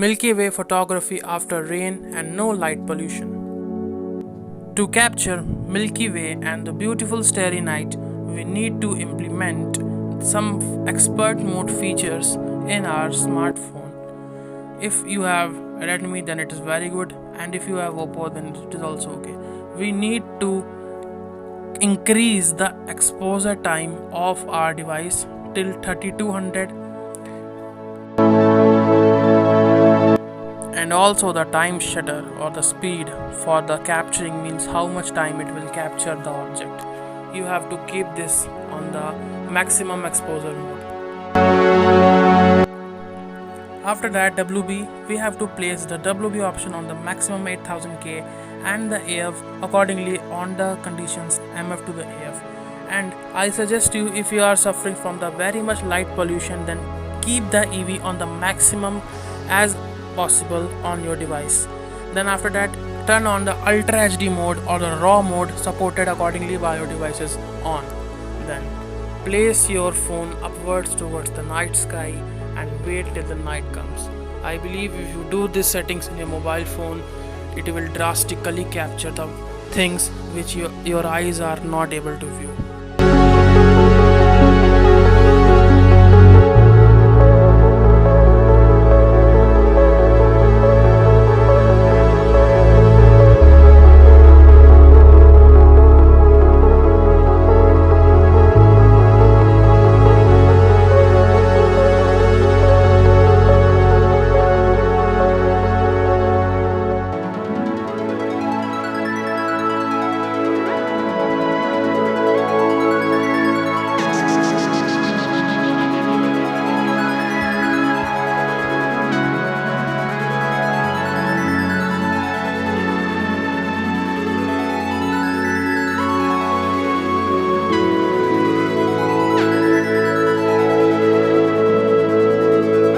Milkyway photography after rain and no light pollution. To capture Milky Way and the beautiful starry night, we need to implement some expert mode features in our smartphone. If you have Redmi, then it is very good, and if you have Oppo, then it is also okay. We need to increase the exposure time of our device till 3200, and also the time shutter or the speed for the capturing means how much time it will capture the object. You have to keep this on the maximum exposure mode. After that, WB, we have to place the WB option on the maximum 8000K and the AF accordingly on the conditions MF to the AF. And I suggest you, if you are suffering from the very much light pollution, then keep the EV on the maximum as possible on your device. Then after that, turn on the Ultra HD mode or the RAW mode supported accordingly by your devices on. Then place your phone upwards towards the night sky and wait till the night comes. I believe if you do these settings in your mobile phone, it will drastically capture the things which your eyes are not able to view.